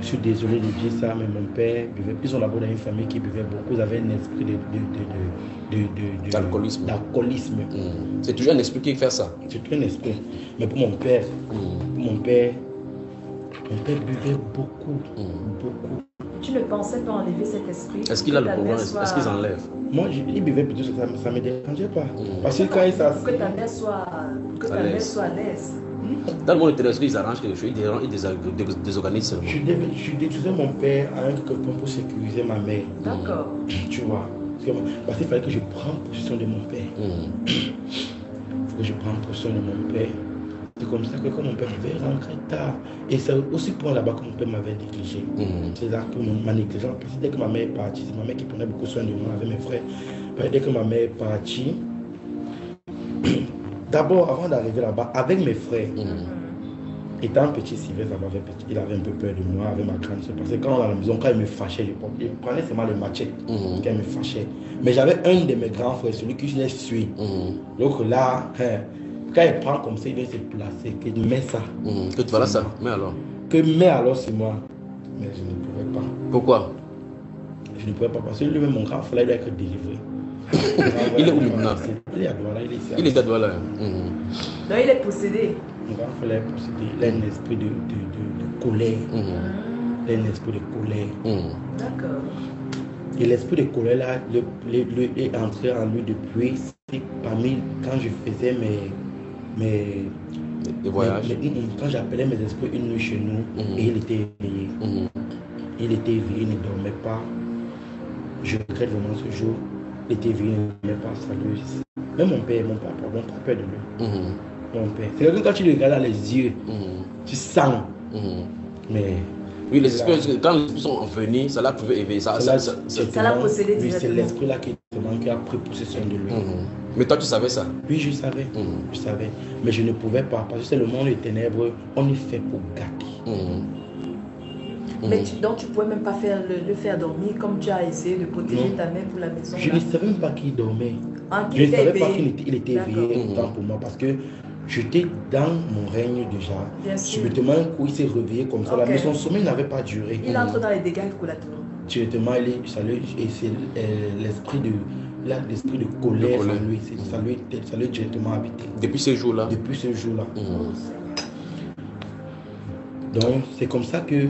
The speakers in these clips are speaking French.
Je suis désolé de dire ça, mais mon père buvait. Ils sont là-bas dans une famille qui buvait beaucoup. Ils avaient un esprit d'alcoolisme. C'est toujours un esprit qui fait ça. C'est toujours un esprit. Mais pour mon père, mon père buvait beaucoup. Beaucoup. Tu ne pensais pas enlever cet esprit? Est-ce qu'il a le pouvoir? Est-ce qu'ils enlèvent? Moi, il buvait plutôt, ça ne me dérangeait pas. Parce que quand il s'assit. Pour que ta mère soit à l'aise. Dans le monde terrestre, ils arrangent quelque chose, ils désorganisent seulement. Je détruisais mon père à un quelqu'un pour sécuriser ma mère. D'accord. Tu vois. Parce qu'il fallait que je prenne possession de mon père. Il faut que je prenne possession de mon père. C'est comme ça que quand mon père m'avait rentré tard. Et c'est aussi pour là-bas que mon père m'avait négligé. C'est là que ma négligence. Parce que dès que ma mère est partie, c'est ma mère qui prenait beaucoup soin de moi avec mes frères. Dès que ma mère est partie, d'abord, avant d'arriver là-bas, avec mes frères, étant petit, Sylvestre, il avait un peu peur de moi, avec ma grande soeur. Parce que quand on est à la maison, quand il me fâchait, il prenait seulement le machette quand il me fâchait. Mais j'avais un de mes grands frères, celui qui je l'ai suivi. Donc là, quand il prend comme ça, il vient se placer, qu'il met ça. Que tu vas là, ça, mais alors? Mais alors, c'est moi. Mais je ne pouvais pas. Pourquoi? Je ne pouvais pas, parce que lui-même, mon grand frère, il doit être délivré. Il est où maintenant? Il est à Douala, il est ici. Il est à Douala. Donc il est possédé. Mon grand frère est possédé. Il a un esprit de colère. Il a un esprit de colère. D'accord. Et l'esprit de colère là, est entré en lui depuis parmi quand je faisais mes voyages. Quand j'appelais mes esprits une nuit chez nous, et il était éveillé. Il était éveillé, il ne dormait pas. Je regrette vraiment ce jour. Il était éveillé, il ne dormait pas. Même mon père a peur de lui. Mon père. C'est comme quand tu le regardes dans les yeux, tu sens. Mais oui, les esprits, quand les esprits sont venus, ça l'a trouvé éveillé. Ça l'a possédé. Oui, c'est l'esprit là qui a pris possession de lui. Mais toi, tu savais ça? Oui, je savais. Je savais. Mais je ne pouvais pas, parce que c'est le monde des ténèbres, on est fait pour gâter. Mais donc tu ne pouvais même pas le faire dormir comme tu as essayé de protéger ta mère pour la maison. Je ne savais même pas qu'il dormait. Je ne savais pas qu'il était éveillé autant pour moi, parce que j'étais dans mon règne déjà. Subitement, un coup, il s'est réveillé comme ça. Mais son sommeil n'avait pas duré. Il entre dans les dégâts collatéraux. Directement, et c'est l'esprit de colère en lui. Ça lui est directement habité. Depuis ce jour-là? Depuis ce jour-là. Donc, c'est comme ça que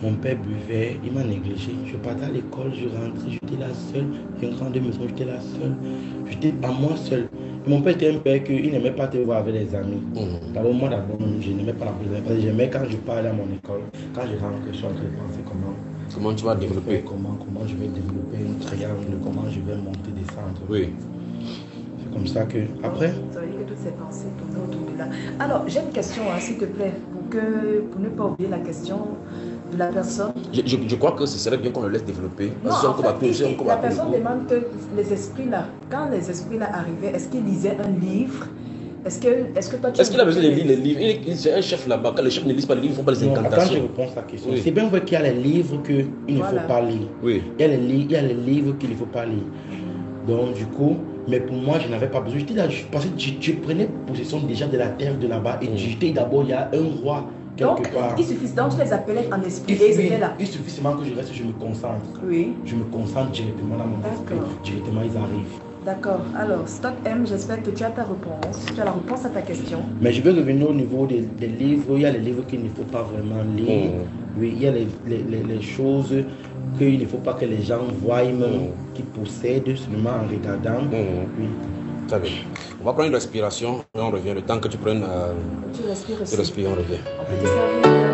mon père buvait, il m'a négligé. Je partais à l'école, je rentrais, j'étais la seule. J'ai une grande maison, j'étais la seule. J'étais à moi seul. Et mon père était un père qu'il n'aimait pas te voir avec les amis. D'abord, moi, je n'aimais pas la police. Parce que j'aimais quand je parlais à mon école, quand je rentre, je suis en train de penser comment tu vas développer. Comment je vais développer un triangle, comment je vais monter, descendre. Oui. C'est comme ça que, après. Ça veut dire que toutes ces pensées tournaient autour de là. Alors, j'ai une question, s'il te plaît, pour ne pas oublier la question de la personne. Je crois que ce serait bien qu'on le laisse développer. Non, en fait, la personne demande que les esprits là, quand les esprits là arrivaient, est-ce qu'ils lisaient un livre? Est-ce que toi tu... Est-ce qu'il a besoin de lire les livres? C'est un chef là-bas. Quand les chefs ne lisent pas les livres, ils ne font pas les incantations. Attends, je réponds à la question. C'est bien vrai qu'il y a les livres qu'il ne faut pas lire. Oui. Il y a les livres qu'il ne faut pas lire. Donc, du coup, mais pour moi, je n'avais pas besoin. J'étais là, parce que je prenais possession déjà de la terre de là-bas. Et j'étais d'abord, il y a un roi quelque part. Il suffit, donc tu les appelais en esprit et ils étaient là. Il suffit seulement que je reste, je me concentre. Oui. Je me concentre directement dans mon esprit. Directement, ils arrivent. D'accord. Alors, Stock M, j'espère que tu as ta réponse. Tu as la réponse à ta question. Mais je vais revenir au niveau des livres. Il y a les livres qu'il ne faut pas vraiment lire. Oui, il y a les choses qu'il ne faut pas que les gens voient, qui possèdent seulement en regardant. Oui. Très bien. On va prendre une respiration et on revient. Le temps que tu prennes, tu respires aussi. Tu respires, on revient. On peut te servir.